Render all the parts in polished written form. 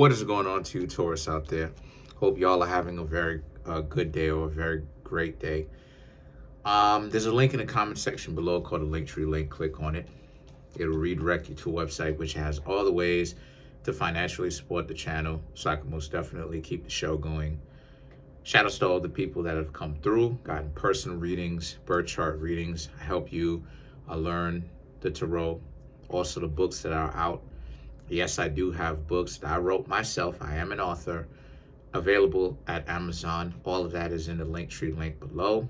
What is going on to you, Taurus, out there? Hope y'all are having a very good day or a very great day. There's a link in the comment section below called a Linktree link. Click on it. It'll redirect you to a website which has all the ways to financially support the channel so I can most definitely keep the show going. Shout out to all the people that have come through, gotten personal readings, birth chart readings. I help you learn the tarot. Also the books that are out. Yes, I do have books that I wrote myself. I am an author, available at Amazon. All of that is in the Linktree link below.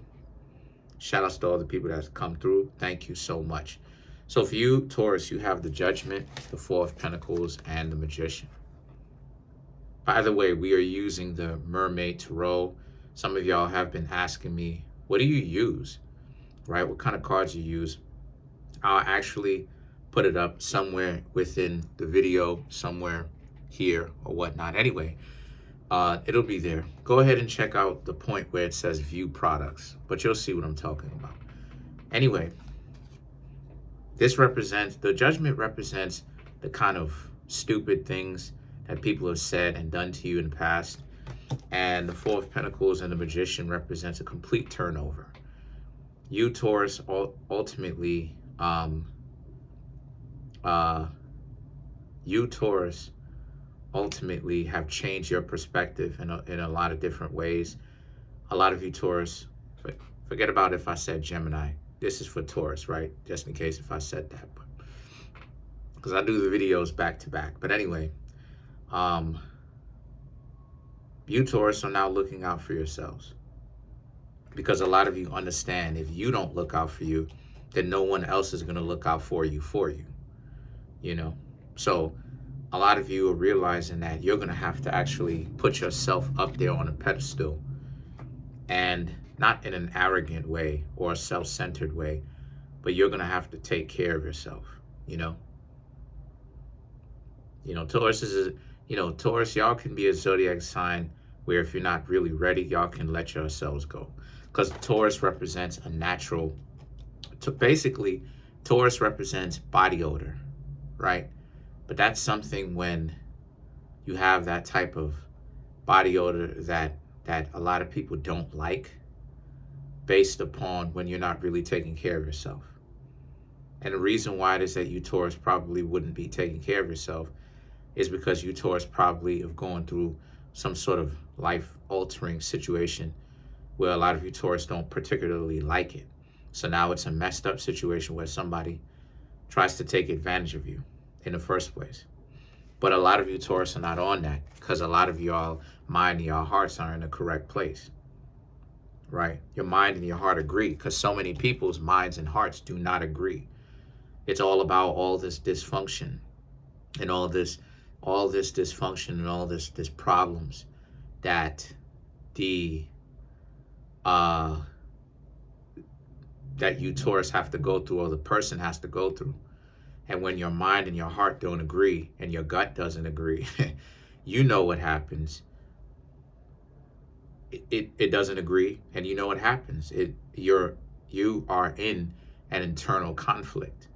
Shout out to all the people that have come through. Thank you so much. So for you, Taurus, you have the Judgment, the Four of Pentacles, and the Magician. By the way, we are using the Mermaid Tarot. Some of y'all have been asking me, what do you use? Right? What kind of cards you use? I'll actually put it up somewhere within the video, somewhere here or whatnot. Anyway, it'll be there. Go ahead and check out the point where it says view products, but you'll see what I'm talking about. Anyway, the Judgment represents the kind of stupid things that people have said and done to you in the past. And the Four of Pentacles and the Magician represents a complete turnover. You, Taurus, ultimately, have changed your perspective in a lot of different ways. A lot of you Taurus, forget about if I said Gemini. This is for Taurus, right? Just in case if I said that, because I do the videos back to back. But anyway, you Taurus are now looking out for yourselves, because a lot of you understand if you don't look out for you, then no one else is going to look out for you, you know. So a lot of you are realizing that you're going to have to actually put yourself up there on a pedestal, and not in an arrogant way or a self-centered way, but you're going to have to take care of yourself, you know. Taurus, y'all can be a zodiac sign where if you're not really ready, y'all can let yourselves go, because Taurus represents a natural, basically Taurus represents body odor, right? But that's something when you have that type of body odor that a lot of people don't like, based upon when you're not really taking care of yourself. And the reason why it is that you Taurus probably wouldn't be taking care of yourself is because you Taurus probably have gone through some sort of life-altering situation where a lot of you Taurus don't particularly like it. So now it's a messed up situation where somebody tries to take advantage of you in the first place. But a lot of you Taurus are not on that, because a lot of y'all mind and your hearts are in the correct place, right? Your mind and your heart agree, because so many people's minds and hearts do not agree. It's all about all this dysfunction and all this dysfunction and all this problems that that you Taurus have to go through, or the person has to go through. And when your mind and your heart don't agree and your gut doesn't agree, you know what happens. It doesn't agree, and you know what happens. You are in an internal conflict.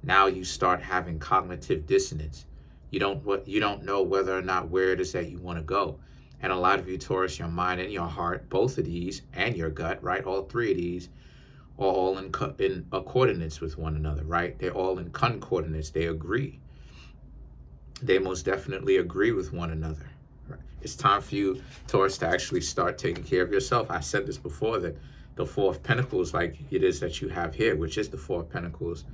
Now you start having cognitive dissonance. You don't know whether or not where it is that you want to go. And a lot of you Taurus, your mind and your heart, both of these, and your gut, right? All three of these are all in coordinates with one another, right? They're all in concordance. They agree. They most definitely agree with one another. Right? It's time for you, Taurus, to actually start taking care of yourself. I said this before, that the Four of Pentacles, like it is that you have here, which is the Four of Pentacles,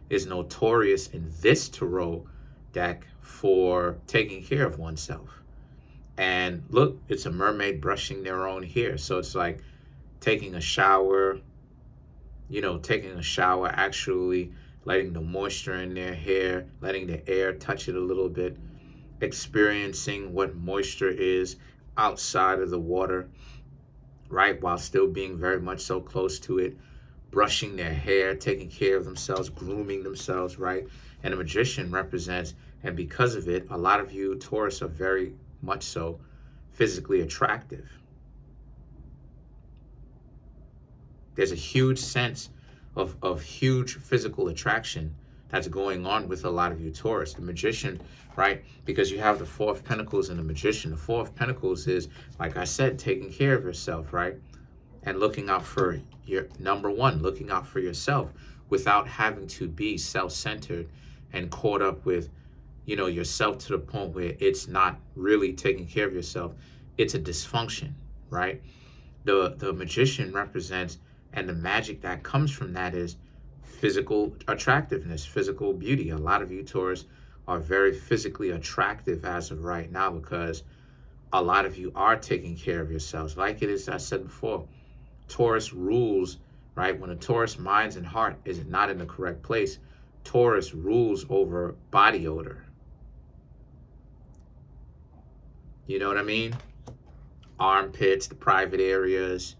is notorious in this tarot deck for taking care of oneself. And look, it's a mermaid brushing their own hair. So it's like taking a shower, actually letting the moisture in their hair, letting the air touch it a little bit, experiencing what moisture is outside of the water, right? While still being very much so close to it, brushing their hair, taking care of themselves, grooming themselves, right? And the Magician represents, and because of it, a lot of you Taurus are very much so physically attractive. There's a huge sense of huge physical attraction that's going on with a lot of you Taurus. The Magician, right? Because you have the Four of Pentacles and the Magician. The Four of Pentacles is, like I said, taking care of yourself, right? And looking out for your, number one, looking out for yourself without having to be self-centered and caught up with, you know, yourself to the point where it's not really taking care of yourself. It's a dysfunction, right? The Magician represents, and the magic that comes from that is physical attractiveness, physical beauty. A lot of you Taurus are very physically attractive as of right now because a lot of you are taking care of yourselves. Like it is, I said before, Taurus rules, right? When a Taurus mind and heart is not in the correct place, Taurus rules over body odor. You know what I mean? Armpits, the private areas,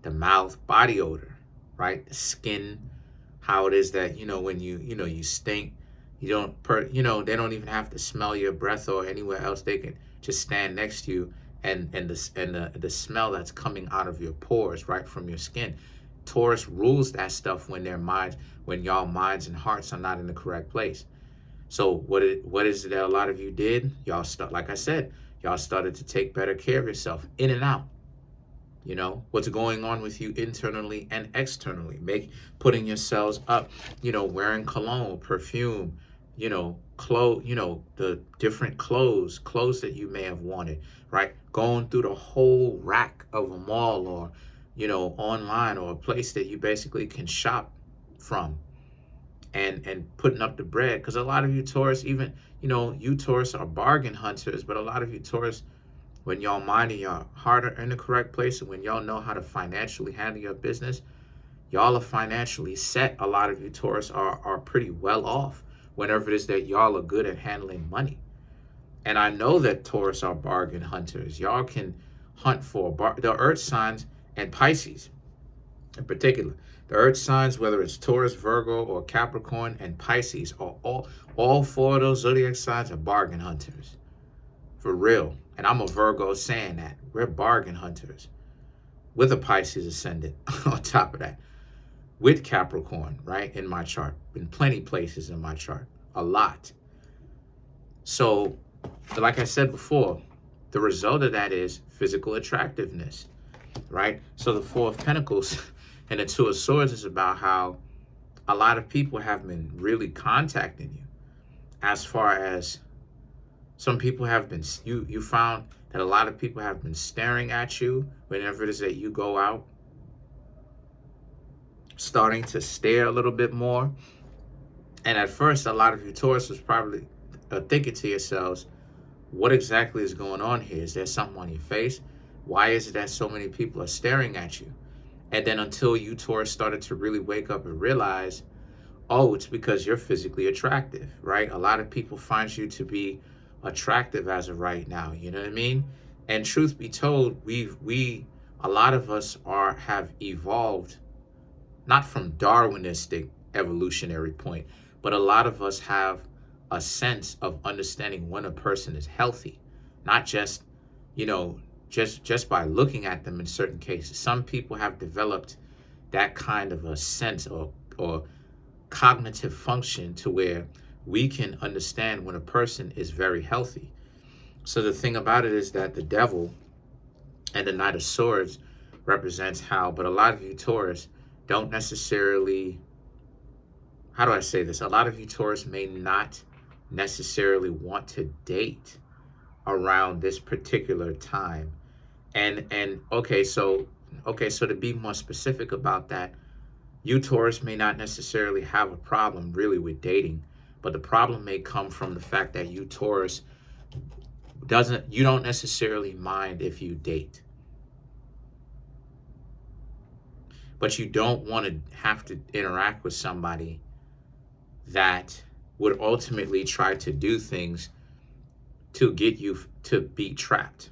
the mouth, body odor, right? The skin, how it is that, you know, when you stink, you don't, they don't even have to smell your breath or anywhere else. They can just stand next to you and the smell that's coming out of your pores, right, from your skin. Taurus rules that stuff when when y'all minds and hearts are not in the correct place. So what is it that a lot of you did? Y'all like I said, y'all started to take better care of yourself in and out. You know, what's going on with you internally and externally. Putting yourselves up, you know, wearing cologne, perfume, you know, the different clothes that you may have wanted, right? Going through the whole rack of a mall or, you know, online or a place that you basically can shop from and putting up the bread. Because a lot of you Taurus, even, you know, you Taurus are bargain hunters, but a lot of you Taurus, when y'all mind and your heart are in the correct place and when y'all know how to financially handle your business, y'all are financially set. A lot of you Taurus are pretty well off whenever it is that y'all are good at handling money. And I know that Taurus are bargain hunters. Y'all can hunt for the earth signs and Pisces in particular. The earth signs, whether it's Taurus, Virgo, or Capricorn and Pisces, are all four of those zodiac signs are bargain hunters. For real. And I'm a Virgo saying that. We're bargain hunters. With a Pisces ascendant on top of that. With Capricorn, right, in my chart. In plenty places in my chart. A lot. So, like I said before, the result of that is physical attractiveness, right? So the Four of Pentacles and the Two of Swords is about how a lot of people have been really contacting you. As far as some people have been, you found that a lot of people have been staring at you whenever it is that you go out, starting to stare a little bit more. And at first, a lot of you Taurus was probably thinking to yourselves, what exactly is going on here? Is there something on your face? Why is it that so many people are staring at you? And then until you Taurus started to really wake up and realize, oh, it's because you're physically attractive, right? A lot of people find you to be attractive as of right now, you know what I mean? And truth be told, a lot of us have evolved, not from Darwinistic evolutionary point, but a lot of us have a sense of understanding when a person is healthy, not just, you know, just by looking at them in certain cases. Some people have developed that kind of a sense or cognitive function to where we can understand when a person is very healthy. So the thing about it is that the devil and the Knight of Swords represents how, but a lot of you Taurus don't necessarily, how do I say this? A lot of you Taurus may not necessarily want to date around this particular time. And okay, so to be more specific about that, you Taurus may not necessarily have a problem really with dating, but the problem may come from the fact that you Taurus you don't necessarily mind if you date. But you don't want to have to interact with somebody that would ultimately try to do things to get you to be trapped.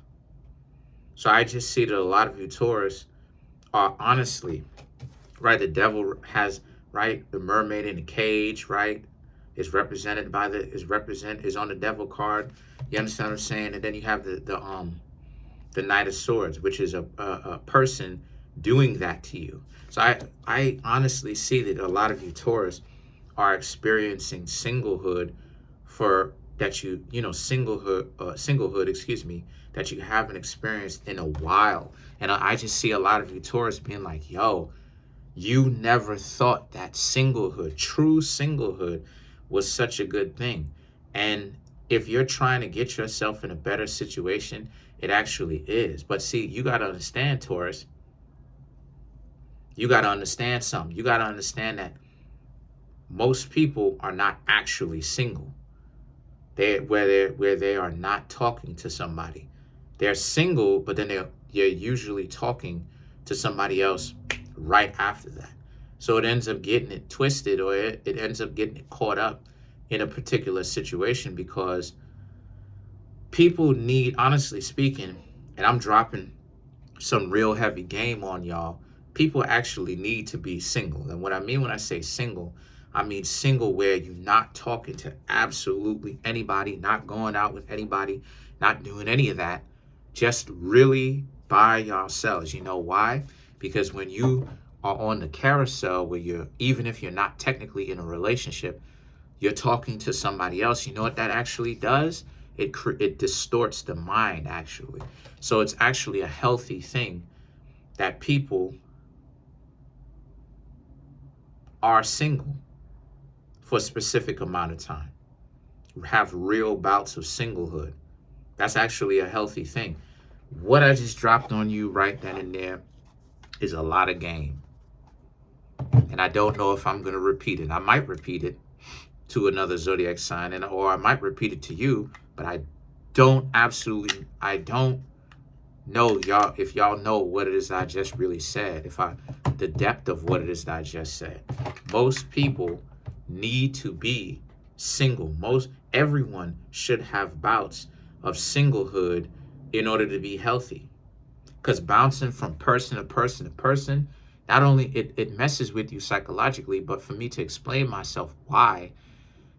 So I just see that a lot of you Taurus are honestly, right, the devil has, right, the mermaid in the cage, right, is represented by is on the devil card. You understand what I'm saying? And then you have the Knight of Swords, which is a person doing that to you. So I honestly see that a lot of you Taurus are experiencing singlehood for that singlehood, excuse me, that you haven't experienced in a while. And I just see a lot of you Taurus being like, yo, you never thought that singlehood, true singlehood, was such a good thing. And if you're trying to get yourself in a better situation, it actually is. But see, you got to understand, Taurus, you got to understand something. You got to understand that most people are not actually single. Where they are not talking to somebody. They're single, but then they're usually talking to somebody else right after that. So it ends up getting it twisted, or it ends up getting it caught up in a particular situation, because people need, honestly speaking, and I'm dropping some real heavy game on y'all, people actually need to be single. And what I mean when I say single, I mean single where you're not talking to absolutely anybody, not going out with anybody, not doing any of that, just really by yourselves. You know why? Because when you are on the carousel where you're, even if you're not technically in a relationship, you're talking to somebody else, you know what that actually does? It distorts the mind, actually. So it's actually a healthy thing that people are single for a specific amount of time, have real bouts of singlehood. That's actually a healthy thing. What I just dropped on you right then and there is a lot of game. And I don't know if I'm going to repeat it. I might repeat it to another zodiac sign, or I might repeat it to you, but I don't know y'all, if y'all know what it is I just really said, the depth of what it is that I just said. Most people need to be single. Everyone should have bouts of singlehood in order to be healthy. Because bouncing from person to person to person, not only it messes with you psychologically, but for me to explain myself why,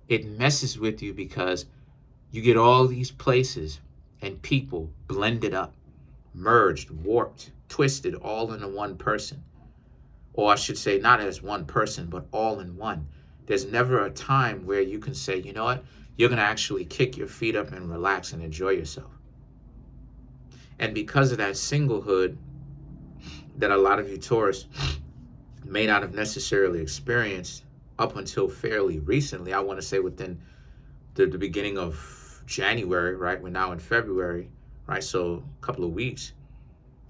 it messes with you because you get all these places and people blended up, merged, warped, twisted, all into one person. Or I should say, not as one person, but all in one. There's never a time where you can say, you know what, you're going to actually kick your feet up and relax and enjoy yourself. And because of that singlehood that a lot of you Taurus may not have necessarily experienced up until fairly recently, I want to say within the beginning of January, right? We're now in February, right? So a couple of weeks,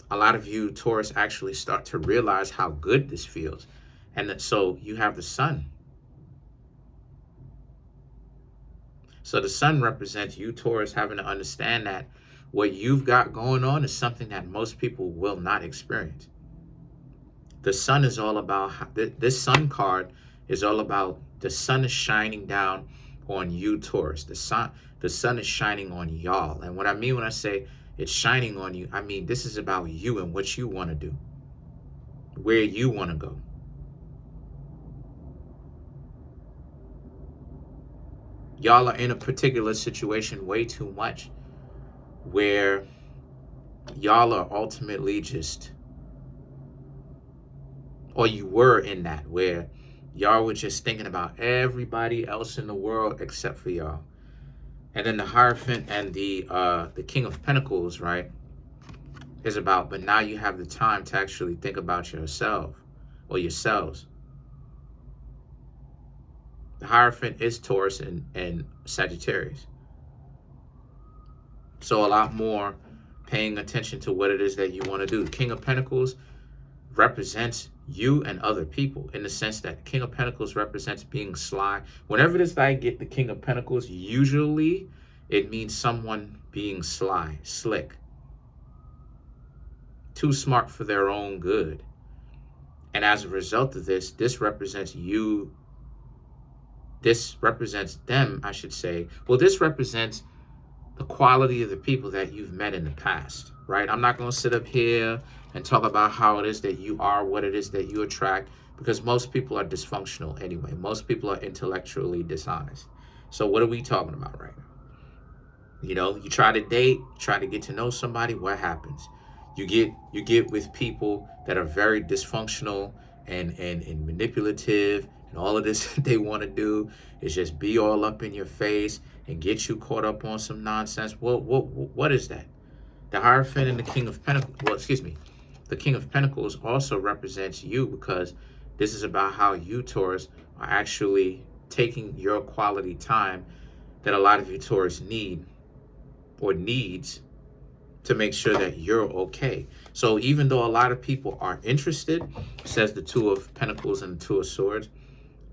a lot of you Taurus actually start to realize how good this feels. And so you have the sun. So the sun represents you Taurus having to understand that what you've got going on is something that most people will not experience. The sun is all about, this sun card is all about, the sun is shining down on you Taurus. The sun is shining on y'all. And what I mean when I say it's shining on you, I mean this is about you and what you want to do, where you want to go. Y'all are in a particular situation way too much where y'all are ultimately just, or you were in that, where y'all were just thinking about everybody else in the world except for y'all. And then the Hierophant and the King of Pentacles, right, is about, but now you have the time to actually think about yourself or yourselves. The Hierophant is Taurus and Sagittarius. So a lot more paying attention to what it is that you want to do. The King of Pentacles represents you and other people, in the sense that King of Pentacles represents being sly. Whenever it is that I get the King of Pentacles, usually it means someone being sly, slick, too smart for their own good. And as a result of this, this represents you. This represents them, I should say. Well, this represents the quality of the people that you've met in the past, right? I'm not going to sit up here and talk about how it is that you are, what it is that you attract, because most people are dysfunctional anyway. Most people are intellectually dishonest. So what are we talking about right now? You know, you try to date, try to get to know somebody, what happens? You get with people that are very dysfunctional and manipulative And all of this they want to do is just be all up in your face and get you caught up on some nonsense. What is that? The Hierophant and the King of Pentacles, well, excuse me, the King of Pentacles also represents you, because this is about how you, Taurus, are actually taking your quality time that a lot of you Taurus need or needs to make sure that you're okay. So even though a lot of people are interested, says the Two of Pentacles and the Two of Swords,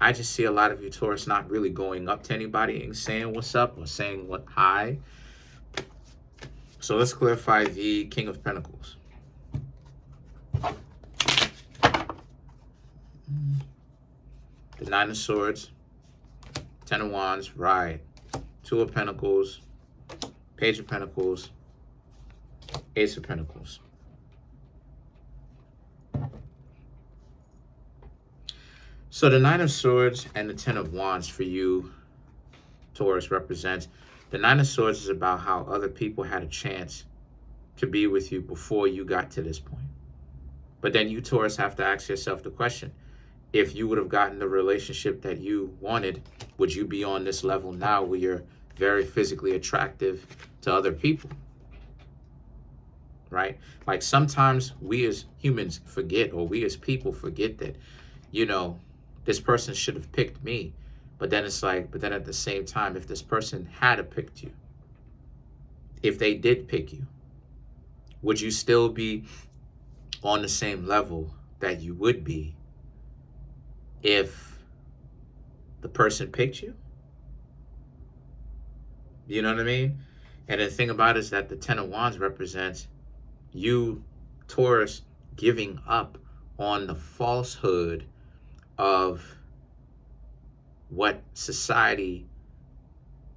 I just see a lot of you Taurus not really going up to anybody and saying what's up or saying what hi. So let's clarify the King of Pentacles. The Nine of Swords, Ten of Wands, right. Two of Pentacles, Page of Pentacles, Ace of Pentacles. So the Nine of Swords and the Ten of Wands for you, Taurus, represents the Nine of Swords is about how other people had a chance to be with you before you got to this point. But then you, Taurus, have to ask yourself the question, if you would have gotten the relationship that you wanted, would you be on this level now where you're very physically attractive to other people? Right? Like sometimes we as humans forget, or we as people forget that, you know, this person should have picked me. But then it's like, but then at the same time, if this person had picked you, if they did pick you, would you still be on the same level that you would be if the person picked you? You know what I mean? And the thing about it is that the Ten of Wands represents you, Taurus, giving up on the falsehood of what society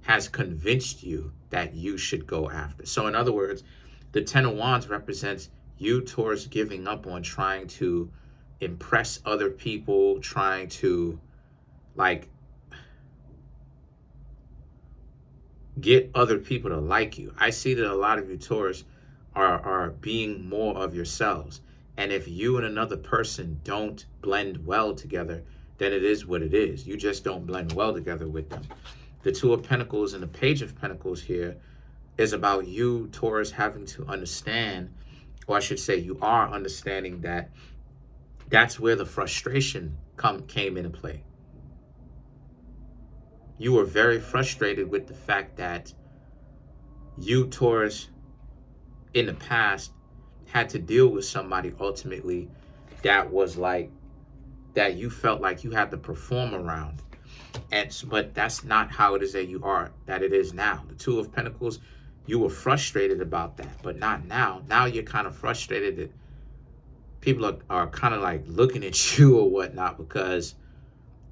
has convinced you that you should go after. So in other words, the Ten of Wands represents you, Taurus, giving up on trying to impress other people, trying to like get other people to like you. I see that a lot of you Taurus are being more of yourselves. And if you and another person don't blend well together, then it is what it is. You just don't blend well together with them. The Two of Pentacles and the Page of Pentacles here is about you, Taurus, having to understand, or I should say you are understanding that that's where the frustration came into play. You were very frustrated with the fact that you, Taurus, in the past had to deal with somebody ultimately that was like, that you felt like you had to perform around. But that's not how it is that it is now. The Two of Pentacles, you were frustrated about that, but not now. Now you're kind of frustrated that people are kind of like looking at you or whatnot, because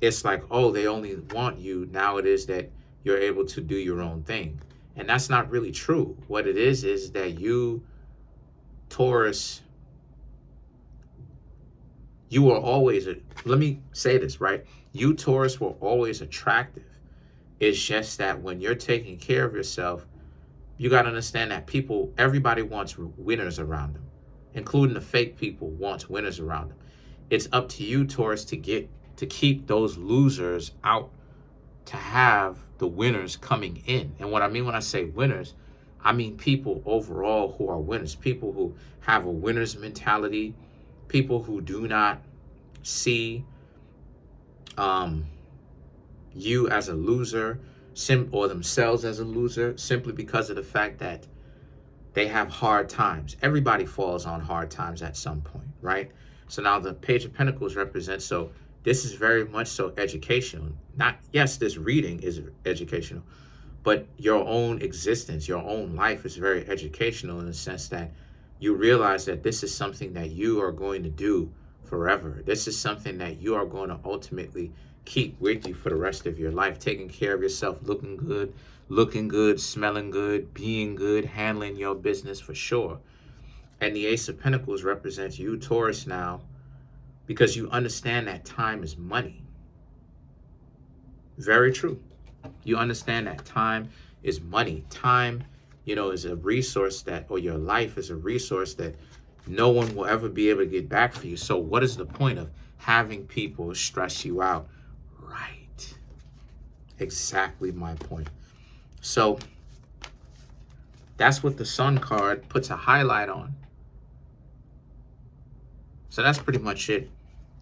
it's like, oh, they only want you. Now it is that you're able to do your own thing. And that's not really true. What it is that you, Taurus, you were always, let me say this, right? You, Taurus, were always attractive. It's just that when you're taking care of yourself, you got to understand that everybody wants winners around them, including the fake people wants winners around them. It's up to you, Taurus, to keep those losers out, to have the winners coming in. And what I mean when I say winners, I mean people overall who are winners, people who have a winner's mentality, people who do not see you as a loser or themselves as a loser simply because of the fact that they have hard times. Everybody falls on hard times at some point, right? So now the Page of Pentacles represents, so this is very much so educational. Yes, this reading is educational, but your own existence, your own life is very educational in the sense that you realize that this is something that you are going to do forever. This is something that you are going to ultimately keep with you for the rest of your life, taking care of yourself, looking good, smelling good, being good, handling your business for sure. And the Ace of Pentacles represents you, Taurus, now, because you understand that time is money. Very true. You understand that time is money. Time, is a resource or your life is a resource that no one will ever be able to get back for you. So what is the point of having people stress you out Right. Exactly my point. So that's what the Sun card puts a highlight on. So that's pretty much it.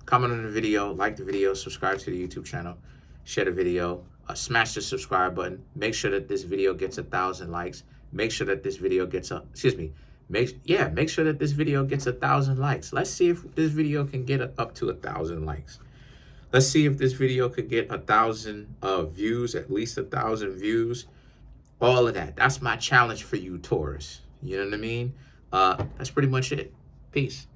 Comment on the video, like the video, subscribe to the YouTube channel, share the video, smash the subscribe button. Make sure that this video gets 1,000 likes. Make sure that this video gets make sure that this video gets 1,000 likes. Let's see if this video can get up to 1,000 likes. Let's see if this video could get 1,000 views, at least 1,000 views. All of that. That's my challenge for you, Taurus. You know what I mean? That's pretty much it. Peace.